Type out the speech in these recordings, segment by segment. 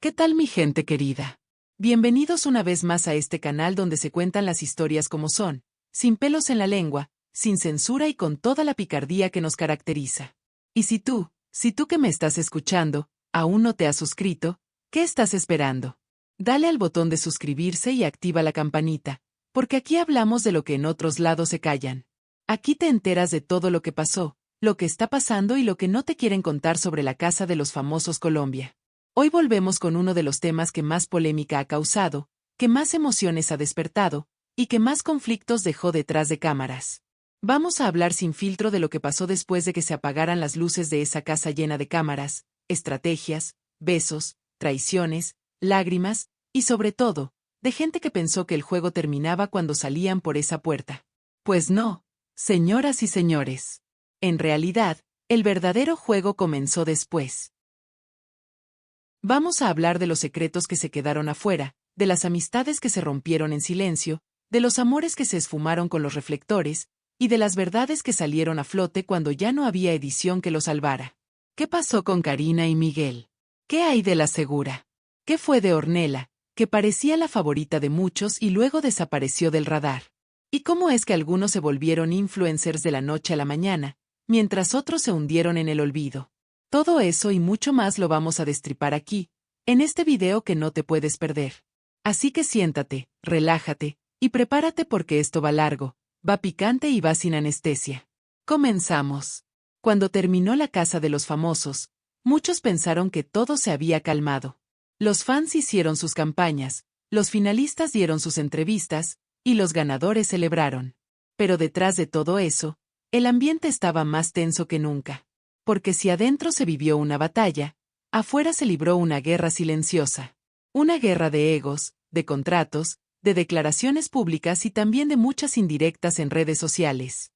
¿Qué tal mi gente querida? Bienvenidos una vez más a este canal donde se cuentan las historias como son, sin pelos en la lengua, sin censura y con toda la picardía que nos caracteriza. Y si tú que me estás escuchando, aún no te has suscrito, ¿qué estás esperando? Dale al botón de suscribirse y activa la campanita, porque aquí hablamos de lo que en otros lados se callan. Aquí te enteras de todo lo que pasó, lo que está pasando y lo que no te quieren contar sobre la Casa de los Famosos Colombia. Hoy volvemos con uno de los temas que más polémica ha causado, que más emociones ha despertado, y que más conflictos dejó detrás de cámaras. Vamos a hablar sin filtro de lo que pasó después de que se apagaran las luces de esa casa llena de cámaras, estrategias, besos, traiciones, lágrimas, y sobre todo, de gente que pensó que el juego terminaba cuando salían por esa puerta. Pues no, señoras y señores. En realidad, el verdadero juego comenzó después. Vamos a hablar de los secretos que se quedaron afuera, de las amistades que se rompieron en silencio, de los amores que se esfumaron con los reflectores, y de las verdades que salieron a flote cuando ya no había edición que los salvara. ¿Qué pasó con Karina y Miguel? ¿Qué hay de la Segura? ¿Qué fue de Ornella, que parecía la favorita de muchos y luego desapareció del radar? ¿Y cómo es que algunos se volvieron influencers de la noche a la mañana, mientras otros se hundieron en el olvido? Todo eso y mucho más lo vamos a destripar aquí, en este video que no te puedes perder. Así que siéntate, relájate, y prepárate porque esto va largo, va picante y va sin anestesia. Comenzamos. Cuando terminó la Casa de los Famosos, muchos pensaron que todo se había calmado. Los fans hicieron sus campañas, los finalistas dieron sus entrevistas, y los ganadores celebraron. Pero detrás de todo eso, el ambiente estaba más tenso que nunca. Porque si adentro se vivió una batalla, afuera se libró una guerra silenciosa. Una guerra de egos, de contratos, de declaraciones públicas y también de muchas indirectas en redes sociales.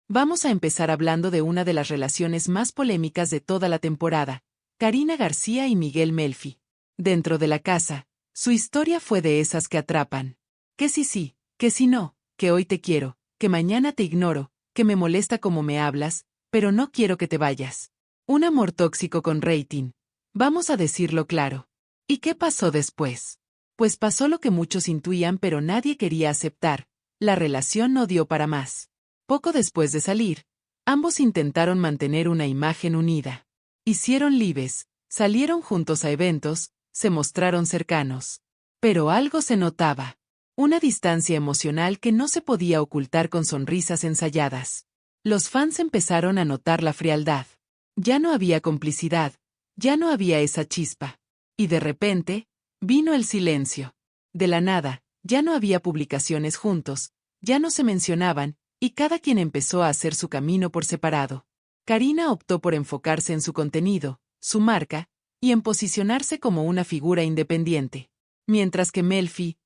Vamos a empezar hablando de una de las relaciones más polémicas de toda la temporada, Karina García y Miguel Melfi. Dentro de la casa, su historia fue de esas que atrapan. Que sí, que si no, que hoy te quiero, que mañana te ignoro, que me molesta cómo me hablas, pero no quiero que te vayas. Un amor tóxico con rating. Vamos a decirlo claro. ¿Y qué pasó después? Pues pasó lo que muchos intuían pero nadie quería aceptar. La relación no dio para más. Poco después de salir, ambos intentaron mantener una imagen unida. Hicieron lives, salieron juntos a eventos, se mostraron cercanos. Pero algo se notaba. Una distancia emocional que no se podía ocultar con sonrisas ensayadas. Los fans empezaron a notar la frialdad. Ya no había complicidad, ya no había esa chispa. Y de repente, vino el silencio. De la nada, ya no había publicaciones juntos, ya no se mencionaban, y cada quien empezó a hacer su camino por separado. Karina optó por enfocarse en su contenido, su marca, y en posicionarse como una figura independiente. Mientras que Melfi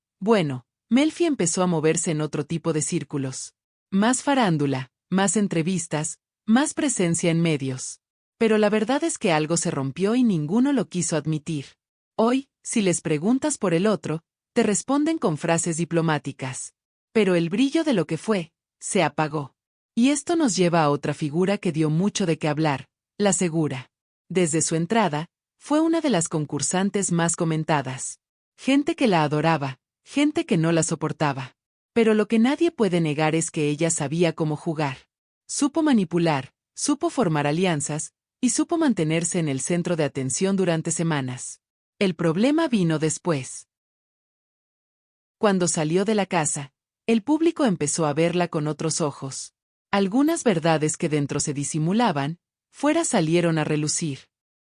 empezó a moverse en otro tipo de círculos. Más farándula, más entrevistas, más presencia en medios. Pero la verdad es que algo se rompió y ninguno lo quiso admitir. Hoy, si les preguntas por el otro, te responden con frases diplomáticas. Pero el brillo de lo que fue, se apagó. Y esto nos lleva a otra figura que dio mucho de qué hablar, la Segura. Desde su entrada, fue una de las concursantes más comentadas. Gente que la adoraba, gente que no la soportaba. Pero lo que nadie puede negar es que ella sabía cómo jugar. Supo manipular, supo formar alianzas, y supo mantenerse en el centro de atención durante semanas. El problema vino después. Cuando salió de la casa, el público empezó a verla con otros ojos. Algunas verdades que dentro se disimulaban, fuera salieron a relucir.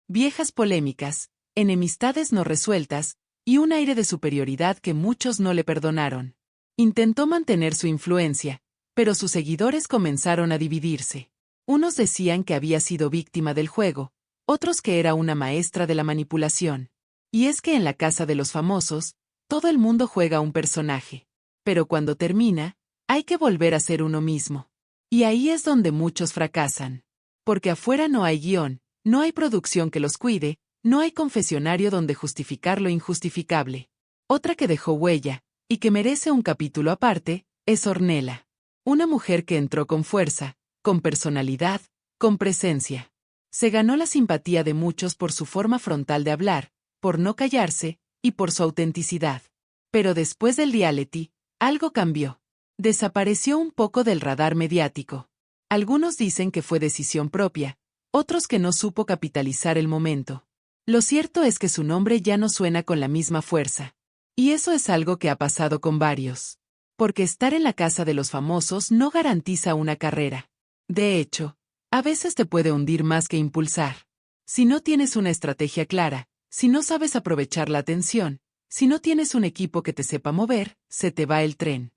Viejas polémicas, enemistades no resueltas, y un aire de superioridad que muchos no le perdonaron. Intentó mantener su influencia, pero sus seguidores comenzaron a dividirse. Unos decían que había sido víctima del juego, otros que era una maestra de la manipulación. Y es que en la Casa de los Famosos, todo el mundo juega un personaje. Pero cuando termina, hay que volver a ser uno mismo. Y ahí es donde muchos fracasan. Porque afuera no hay guión, no hay producción que los cuide, no hay confesionario donde justificar lo injustificable. Otra que dejó huella, y que merece un capítulo aparte, es Ornella. Una mujer que entró con fuerza, con personalidad, con presencia. Se ganó la simpatía de muchos por su forma frontal de hablar, por no callarse, y por su autenticidad. Pero después del reality, algo cambió. Desapareció un poco del radar mediático. Algunos dicen que fue decisión propia, otros que no supo capitalizar el momento. Lo cierto es que su nombre ya no suena con la misma fuerza. Y eso es algo que ha pasado con varios. Porque estar en la casa de los famosos no garantiza una carrera. De hecho, a veces te puede hundir más que impulsar. Si no tienes una estrategia clara, si no sabes aprovechar la atención, si no tienes un equipo que te sepa mover, se te va el tren.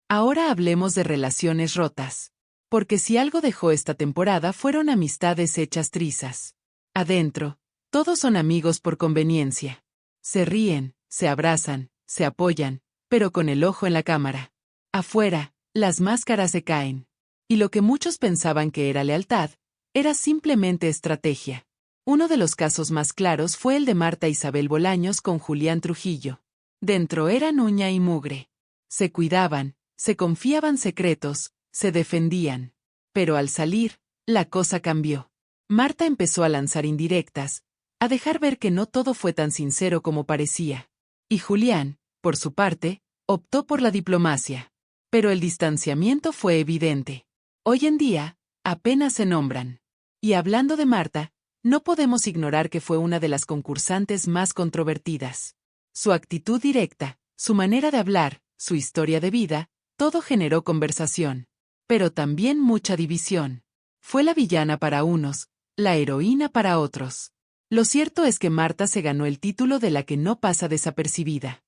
Ahora hablemos de relaciones rotas. Porque si algo dejó esta temporada fueron amistades hechas trizas. Adentro, todos son amigos por conveniencia. Se ríen, se abrazan, se apoyan, pero con el ojo en la cámara. Afuera, las máscaras se caen. Y lo que muchos pensaban que era lealtad, era simplemente estrategia. Uno de los casos más claros fue el de Marta Isabel Bolaños con Julián Trujillo. Dentro eran uña y mugre. Se cuidaban, se confiaban secretos, se defendían. Pero al salir, la cosa cambió. Marta empezó a lanzar indirectas, a dejar ver que no todo fue tan sincero como parecía. Y Julián, por su parte, optó por la diplomacia. Pero el distanciamiento fue evidente. Hoy en día, apenas se nombran. Y hablando de Marta, no podemos ignorar que fue una de las concursantes más controvertidas. Su actitud directa, su manera de hablar, su historia de vida, todo generó conversación. Pero también mucha división. Fue la villana para unos, la heroína para otros. Lo cierto es que Marta se ganó el título de la que no pasa desapercibida.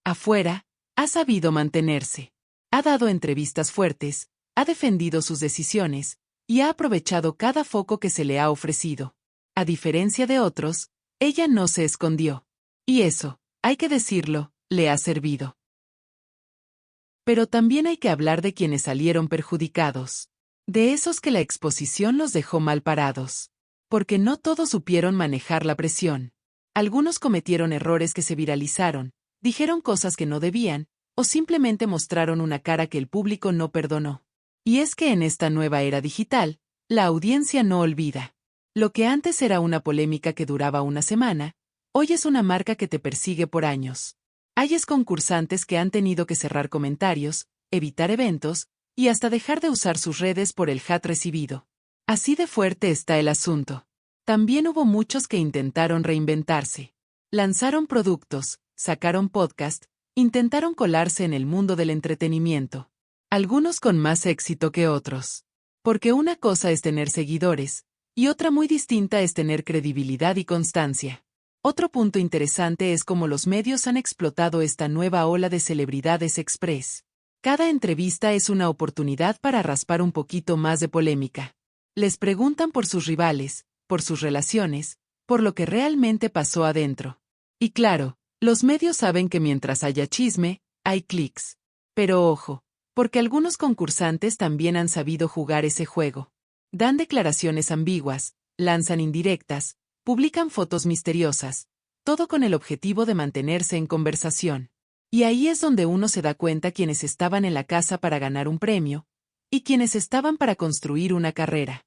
Afuera, ha sabido mantenerse. Ha dado entrevistas fuertes, ha defendido sus decisiones, y ha aprovechado cada foco que se le ha ofrecido. A diferencia de otros, ella no se escondió. Y eso, hay que decirlo, le ha servido. Pero también hay que hablar de quienes salieron perjudicados. De esos que la exposición los dejó mal parados. Porque no todos supieron manejar la presión. Algunos cometieron errores que se viralizaron, dijeron cosas que no debían, o simplemente mostraron una cara que el público no perdonó. Y es que en esta nueva era digital, la audiencia no olvida. Lo que antes era una polémica que duraba una semana, hoy es una marca que te persigue por años. Hay concursantes que han tenido que cerrar comentarios, evitar eventos, y hasta dejar de usar sus redes por el hate recibido. Así de fuerte está el asunto. También hubo muchos que intentaron reinventarse. Lanzaron productos, sacaron podcast, intentaron colarse en el mundo del entretenimiento. Algunos con más éxito que otros. Porque una cosa es tener seguidores, y otra muy distinta es tener credibilidad y constancia. Otro punto interesante es cómo los medios han explotado esta nueva ola de celebridades express. Cada entrevista es una oportunidad para raspar un poquito más de polémica. Les preguntan por sus rivales, por sus relaciones, por lo que realmente pasó adentro. Y claro, los medios saben que mientras haya chisme, hay clics. Pero ojo, porque algunos concursantes también han sabido jugar ese juego. Dan declaraciones ambiguas, lanzan indirectas, publican fotos misteriosas, todo con el objetivo de mantenerse en conversación. Y ahí es donde uno se da cuenta quienes estaban en la casa para ganar un premio, y quienes estaban para construir una carrera.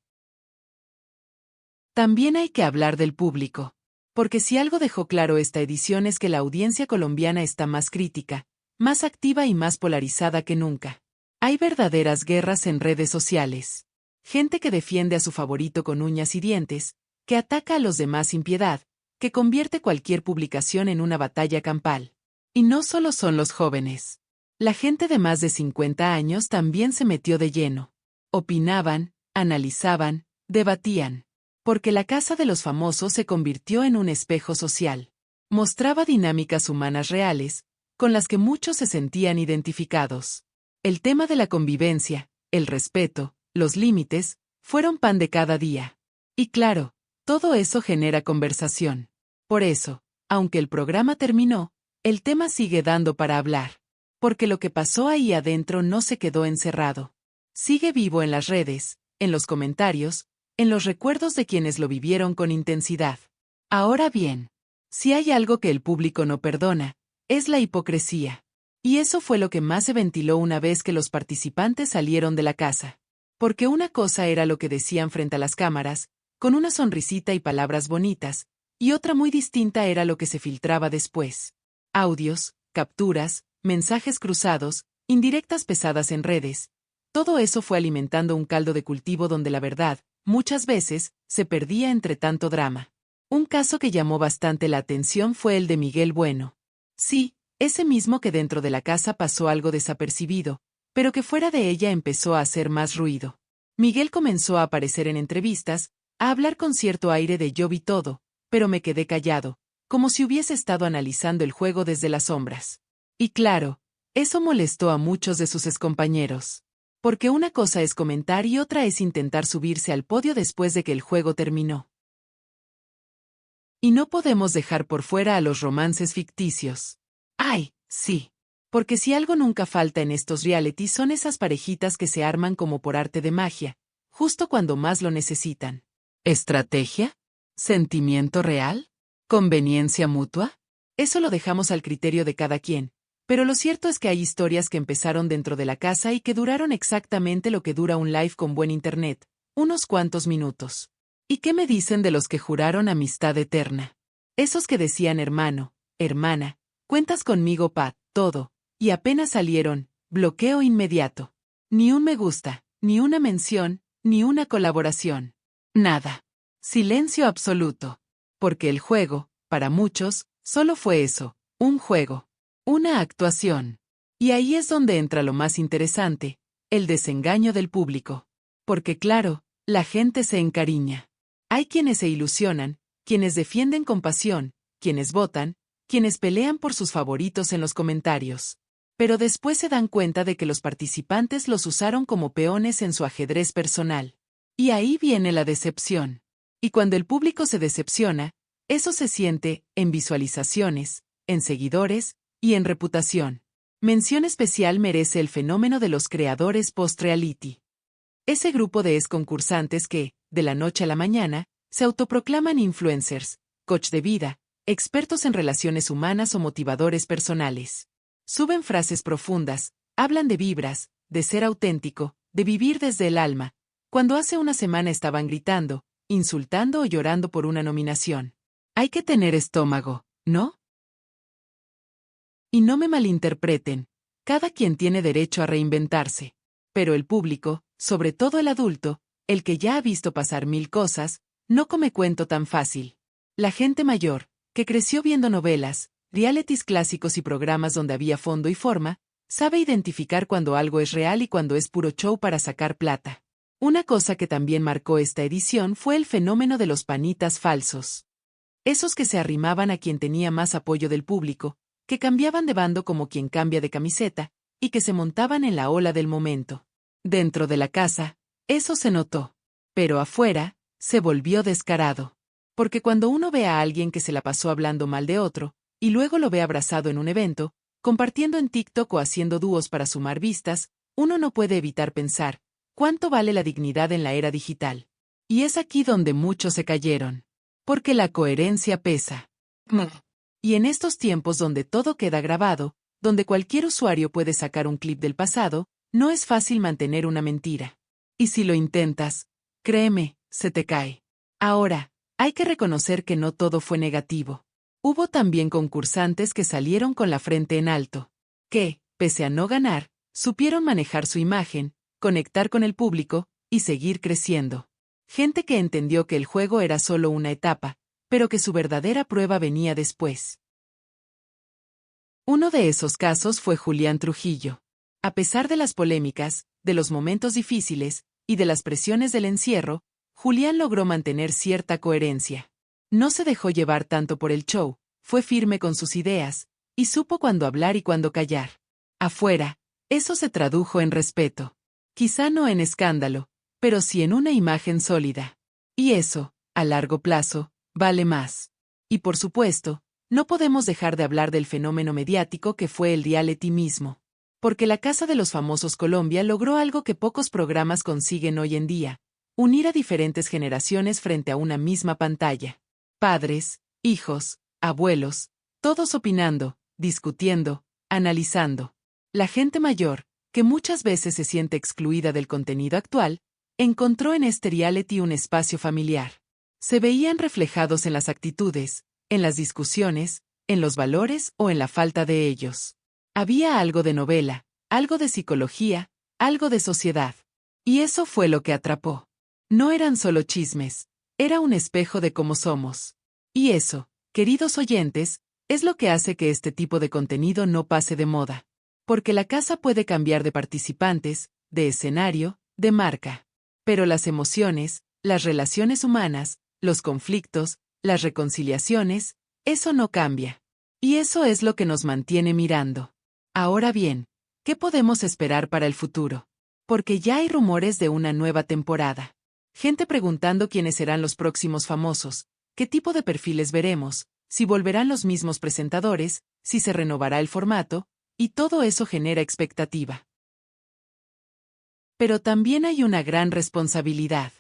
También hay que hablar del público. Porque si algo dejó claro esta edición es que la audiencia colombiana está más crítica, más activa y más polarizada que nunca. Hay verdaderas guerras en redes sociales. Gente que defiende a su favorito con uñas y dientes, que ataca a los demás sin piedad, que convierte cualquier publicación en una batalla campal. Y no solo son los jóvenes. La gente de más de 50 años también se metió de lleno. Opinaban, analizaban, debatían. Porque la casa de los famosos se convirtió en un espejo social. Mostraba dinámicas humanas reales, con las que muchos se sentían identificados. El tema de la convivencia, el respeto, los límites, fueron pan de cada día. Y claro, todo eso genera conversación. Por eso, aunque el programa terminó, el tema sigue dando para hablar. Porque lo que pasó ahí adentro no se quedó encerrado. Sigue vivo en las redes, en los comentarios, en los recuerdos de quienes lo vivieron con intensidad. Ahora bien, si hay algo que el público no perdona, es la hipocresía. Y eso fue lo que más se ventiló una vez que los participantes salieron de la casa. Porque una cosa era lo que decían frente a las cámaras, con una sonrisita y palabras bonitas, y otra muy distinta era lo que se filtraba después. Audios, capturas, mensajes cruzados, indirectas pesadas en redes. Todo eso fue alimentando un caldo de cultivo donde la verdad, muchas veces, se perdía entre tanto drama. Un caso que llamó bastante la atención fue el de Miguel Bueno. Sí, ese mismo que dentro de la casa pasó algo desapercibido, pero que fuera de ella empezó a hacer más ruido. Miguel comenzó a aparecer en entrevistas, a hablar con cierto aire de yo vi todo, pero me quedé callado, como si hubiese estado analizando el juego desde las sombras. Y claro, eso molestó a muchos de sus excompañeros. Porque una cosa es comentar y otra es intentar subirse al podio después de que el juego terminó. Y no podemos dejar por fuera a los romances ficticios. ¡Ay, sí! Porque si algo nunca falta en estos realities son esas parejitas que se arman como por arte de magia, justo cuando más lo necesitan. ¿Estrategia? ¿Sentimiento real? ¿Conveniencia mutua? Eso lo dejamos al criterio de cada quien, pero lo cierto es que hay historias que empezaron dentro de la casa y que duraron exactamente lo que dura un live con buen internet, unos cuantos minutos. ¿Y qué me dicen de los que juraron amistad eterna? Esos que decían hermano, hermana, cuentas conmigo pa' todo, y apenas salieron, bloqueo inmediato. Ni un me gusta, ni una mención, ni una colaboración. Nada. Silencio absoluto. Porque el juego, para muchos, solo fue eso, un juego. Una actuación. Y ahí es donde entra lo más interesante, el desengaño del público. Porque claro, la gente se encariña. Hay quienes se ilusionan, quienes defienden con pasión, quienes votan, quienes pelean por sus favoritos en los comentarios. Pero después se dan cuenta de que los participantes los usaron como peones en su ajedrez personal. Y ahí viene la decepción. Y cuando el público se decepciona, eso se siente en visualizaciones, en seguidores y en reputación. Mención especial merece el fenómeno de los creadores post-reality. Ese grupo de concursantes que, de la noche a la mañana, se autoproclaman influencers, coach de vida, expertos en relaciones humanas o motivadores personales. Suben frases profundas, hablan de vibras, de ser auténtico, de vivir desde el alma, cuando hace una semana estaban gritando, insultando o llorando por una nominación. Hay que tener estómago, ¿no? Y no me malinterpreten, cada quien tiene derecho a reinventarse. Pero el público, sobre todo el adulto, el que ya ha visto pasar mil cosas, no come cuento tan fácil. La gente mayor, que creció viendo novelas, realities clásicos y programas donde había fondo y forma, sabe identificar cuando algo es real y cuando es puro show para sacar plata. Una cosa que también marcó esta edición fue el fenómeno de los panitas falsos. Esos que se arrimaban a quien tenía más apoyo del público, que cambiaban de bando como quien cambia de camiseta, y que se montaban en la ola del momento. Dentro de la casa, eso se notó. Pero afuera, se volvió descarado. Porque cuando uno ve a alguien que se la pasó hablando mal de otro, y luego lo ve abrazado en un evento, compartiendo en TikTok o haciendo dúos para sumar vistas, uno no puede evitar pensar, ¿cuánto vale la dignidad en la era digital? Y es aquí donde muchos se cayeron. Porque la coherencia pesa. Y en estos tiempos donde todo queda grabado, donde cualquier usuario puede sacar un clip del pasado, no es fácil mantener una mentira. Y si lo intentas, créeme, se te cae. Ahora, hay que reconocer que no todo fue negativo. Hubo también concursantes que salieron con la frente en alto. Que, pese a no ganar, supieron manejar su imagen, conectar con el público, y seguir creciendo. Gente que entendió que el juego era solo una etapa, pero que su verdadera prueba venía después. Uno de esos casos fue Julián Trujillo. A pesar de las polémicas, de los momentos difíciles, y de las presiones del encierro, Julián logró mantener cierta coherencia. No se dejó llevar tanto por el show, fue firme con sus ideas, y supo cuándo hablar y cuándo callar. Afuera, eso se tradujo en respeto. Quizá no en escándalo, pero sí en una imagen sólida. Y eso, a largo plazo, vale más. Y por supuesto, no podemos dejar de hablar del fenómeno mediático que fue el reality mismo. Porque la Casa de los Famosos Colombia logró algo que pocos programas consiguen hoy en día: unir a diferentes generaciones frente a una misma pantalla. Padres, hijos, abuelos, todos opinando, discutiendo, analizando. La gente mayor, que muchas veces se siente excluida del contenido actual, encontró en este reality un espacio familiar. Se veían reflejados en las actitudes, en las discusiones, en los valores o en la falta de ellos. Había algo de novela, algo de psicología, algo de sociedad. Y eso fue lo que atrapó. No eran solo chismes, era un espejo de cómo somos. Y eso, queridos oyentes, es lo que hace que este tipo de contenido no pase de moda. Porque la casa puede cambiar de participantes, de escenario, de marca. Pero las emociones, las relaciones humanas, los conflictos, las reconciliaciones, eso no cambia. Y eso es lo que nos mantiene mirando. Ahora bien, ¿qué podemos esperar para el futuro? Porque ya hay rumores de una nueva temporada. Gente preguntando quiénes serán los próximos famosos, qué tipo de perfiles veremos, si volverán los mismos presentadores, si se renovará el formato, y todo eso genera expectativa. Pero también hay una gran responsabilidad.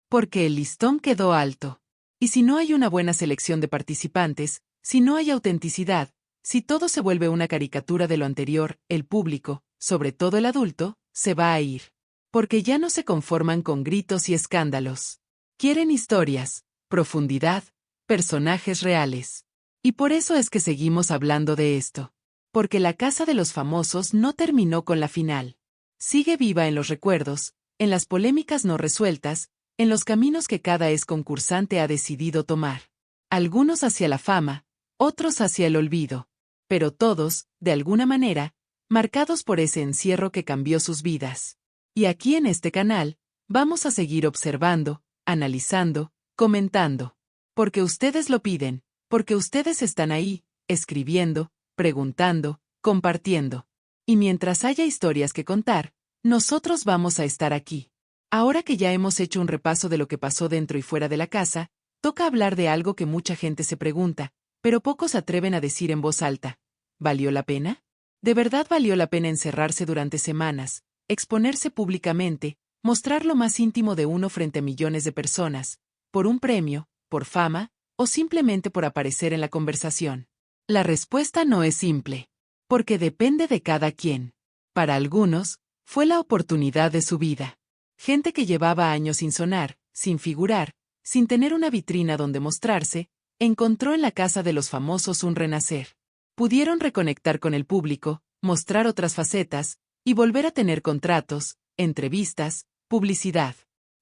Porque el listón quedó alto. Y si no hay una buena selección de participantes, si no hay autenticidad, si todo se vuelve una caricatura de lo anterior, el público, sobre todo el adulto, se va a ir. Porque ya no se conforman con gritos y escándalos. Quieren historias, profundidad, personajes reales. Y por eso es que seguimos hablando de esto. Porque La Casa de los Famosos no terminó con la final. Sigue viva en los recuerdos, en las polémicas no resueltas, en los caminos que cada ex concursante ha decidido tomar. Algunos hacia la fama, otros hacia el olvido. Pero todos, de alguna manera, marcados por ese encierro que cambió sus vidas. Y aquí en este canal, vamos a seguir observando, analizando, comentando. Porque ustedes lo piden, porque ustedes están ahí, escribiendo, preguntando, compartiendo. Y mientras haya historias que contar, nosotros vamos a estar aquí. Ahora que ya hemos hecho un repaso de lo que pasó dentro y fuera de la casa, toca hablar de algo que mucha gente se pregunta, pero pocos se atreven a decir en voz alta. ¿Valió la pena? ¿De verdad valió la pena encerrarse durante semanas, exponerse públicamente, mostrar lo más íntimo de uno frente a millones de personas, por un premio, por fama, o simplemente por aparecer en la conversación? La respuesta no es simple. Porque depende de cada quien. Para algunos, fue la oportunidad de su vida. Gente que llevaba años sin sonar, sin figurar, sin tener una vitrina donde mostrarse, encontró en La Casa de los Famosos un renacer. Pudieron reconectar con el público, mostrar otras facetas, y volver a tener contratos, entrevistas, publicidad.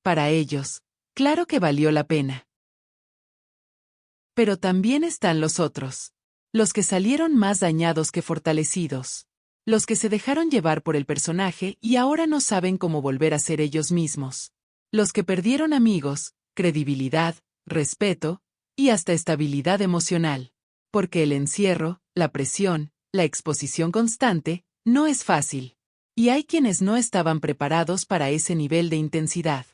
Para ellos, claro que valió la pena. Pero también están los otros. Los que salieron más dañados que fortalecidos. Los que se dejaron llevar por el personaje y ahora no saben cómo volver a ser ellos mismos. Los que perdieron amigos, credibilidad, respeto y hasta estabilidad emocional. Porque el encierro, la presión, la exposición constante, no es fácil. Y hay quienes no estaban preparados para ese nivel de intensidad.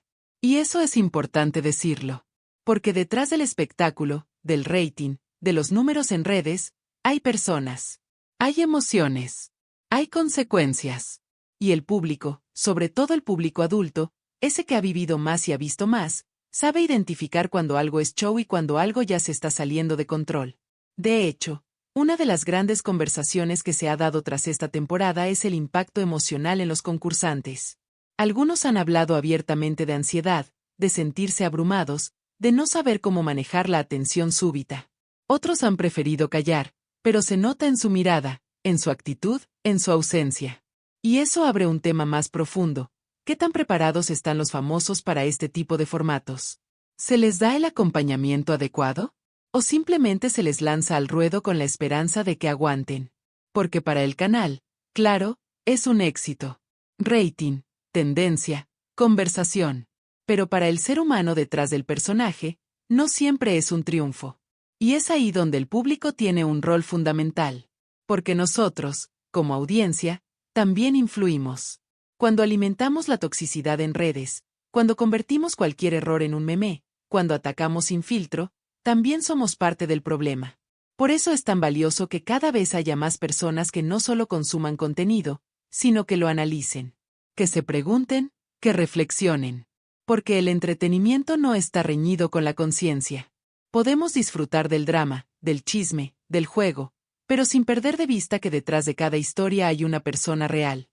Y eso es importante decirlo. Porque detrás del espectáculo, del rating, de los números en redes, hay personas. Hay emociones. Hay consecuencias. Y el público, sobre todo el público adulto, ese que ha vivido más y ha visto más, sabe identificar cuando algo es show y cuando algo ya se está saliendo de control. De hecho, una de las grandes conversaciones que se ha dado tras esta temporada es el impacto emocional en los concursantes. Algunos han hablado abiertamente de ansiedad, de sentirse abrumados, de no saber cómo manejar la atención súbita. Otros han preferido callar, pero se nota en su mirada, en su actitud, en su ausencia. Y eso abre un tema más profundo. ¿Qué tan preparados están los famosos para este tipo de formatos? ¿Se les da el acompañamiento adecuado? ¿O simplemente se les lanza al ruedo con la esperanza de que aguanten? Porque para el canal, claro, es un éxito. Rating, tendencia, conversación. Pero para el ser humano detrás del personaje, no siempre es un triunfo. Y es ahí donde el público tiene un rol fundamental. Porque nosotros, como audiencia, también influimos. Cuando alimentamos la toxicidad en redes, cuando convertimos cualquier error en un meme, cuando atacamos sin filtro, también somos parte del problema. Por eso es tan valioso que cada vez haya más personas que no solo consuman contenido, sino que lo analicen, que se pregunten, que reflexionen. Porque el entretenimiento no está reñido con la conciencia. Podemos disfrutar del drama, del chisme, del juego, pero sin perder de vista que detrás de cada historia hay una persona real.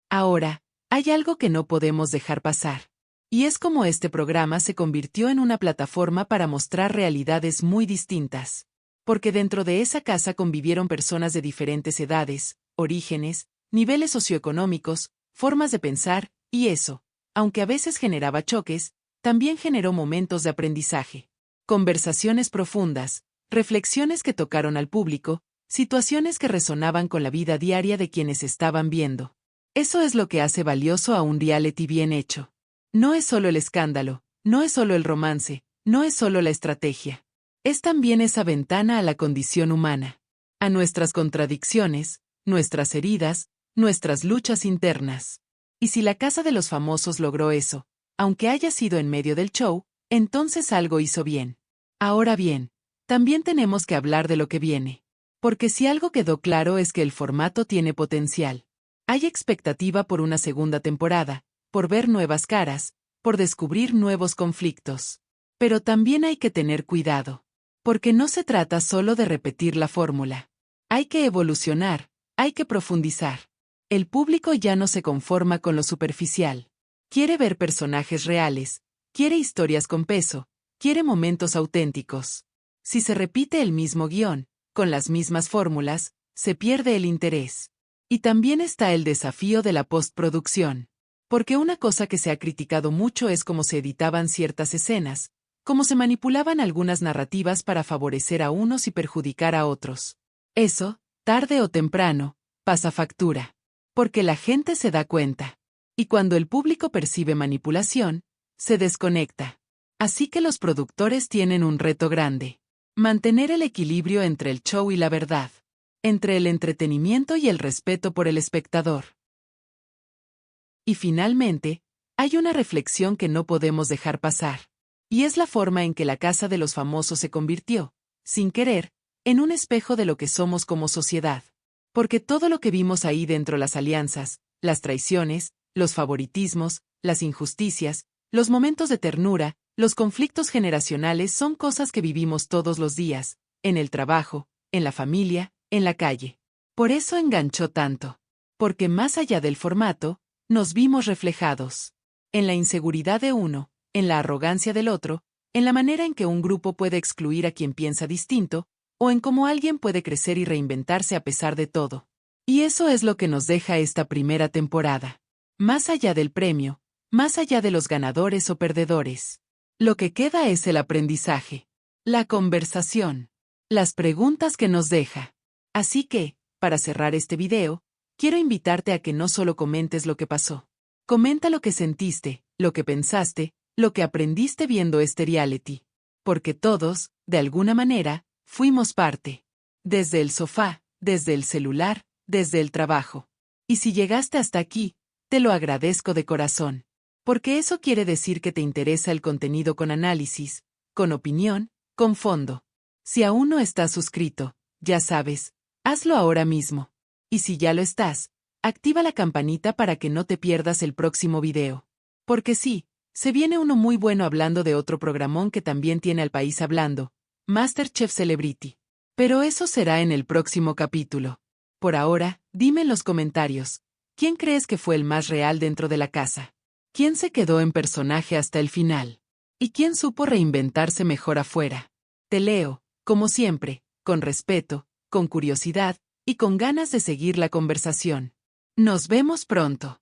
Ahora, Hay algo que no podemos dejar pasar. Y es como este programa se convirtió en una plataforma para mostrar realidades muy distintas. Porque dentro de esa casa convivieron personas de diferentes edades, orígenes, niveles socioeconómicos, formas de pensar, y eso, aunque a veces generaba choques, también generó momentos de aprendizaje. Conversaciones profundas, reflexiones que tocaron al público, situaciones que resonaban con la vida diaria de quienes estaban viendo. Eso es lo que hace valioso a un reality bien hecho. No es solo el escándalo, no es solo el romance, no es solo la estrategia. Es también esa ventana a la condición humana. A nuestras contradicciones, nuestras heridas, nuestras luchas internas. Y si la Casa de los Famosos logró eso, aunque haya sido en medio del show, entonces algo hizo bien. Ahora bien, también tenemos que hablar de lo que viene. Porque si algo quedó claro es que el formato tiene potencial. Hay expectativa por una segunda temporada, por ver nuevas caras, por descubrir nuevos conflictos. Pero también hay que tener cuidado. Porque no se trata solo de repetir la fórmula. Hay que evolucionar, hay que profundizar. El público ya no se conforma con lo superficial. Quiere ver personajes reales, quiere historias con peso, quiere momentos auténticos. Si se repite el mismo guión, con las mismas fórmulas, se pierde el interés. Y también está el desafío de la postproducción. Porque una cosa que se ha criticado mucho es cómo se editaban ciertas escenas, cómo se manipulaban algunas narrativas para favorecer a unos y perjudicar a otros. Eso, tarde o temprano, pasa factura. Porque la gente se da cuenta. Y cuando el público percibe manipulación, se desconecta. Así que los productores tienen un reto grande. Mantener el equilibrio entre el show y la verdad. Entre el entretenimiento y el respeto por el espectador. Y finalmente, hay una reflexión que no podemos dejar pasar. Y es la forma en que la Casa de los Famosos se convirtió, sin querer, en un espejo de lo que somos como sociedad. Porque todo lo que vimos ahí dentro, las alianzas, las traiciones, los favoritismos, las injusticias, los momentos de ternura, los conflictos generacionales son cosas que vivimos todos los días, en el trabajo, en la familia, en la calle. Por eso enganchó tanto. Porque más allá del formato, nos vimos reflejados. En la inseguridad de uno, en la arrogancia del otro, en la manera en que un grupo puede excluir a quien piensa distinto, o en cómo alguien puede crecer y reinventarse a pesar de todo. Y eso es lo que nos deja esta primera temporada. Más allá del premio, más allá de los ganadores o perdedores. Lo que queda es el aprendizaje, la conversación, las preguntas que nos deja. Así que, para cerrar este video, quiero invitarte a que no solo comentes lo que pasó. Comenta lo que sentiste, lo que pensaste, lo que aprendiste viendo este reality. Porque todos, de alguna manera, fuimos parte. Desde el sofá, desde el celular, desde el trabajo. Y si llegaste hasta aquí, te lo agradezco de corazón. Porque eso quiere decir que te interesa el contenido con análisis, con opinión, con fondo. Si aún no estás suscrito, ya sabes, hazlo ahora mismo. Y si ya lo estás, activa la campanita para que no te pierdas el próximo video. Porque sí, se viene uno muy bueno hablando de otro programón que también tiene al país hablando, MasterChef Celebrity. Pero eso será en el próximo capítulo. Por ahora, dime en los comentarios, ¿quién crees que fue el más real dentro de la casa? ¿Quién se quedó en personaje hasta el final? ¿Y quién supo reinventarse mejor afuera? Te leo, como siempre, con respeto, con curiosidad, y con ganas de seguir la conversación. Nos vemos pronto.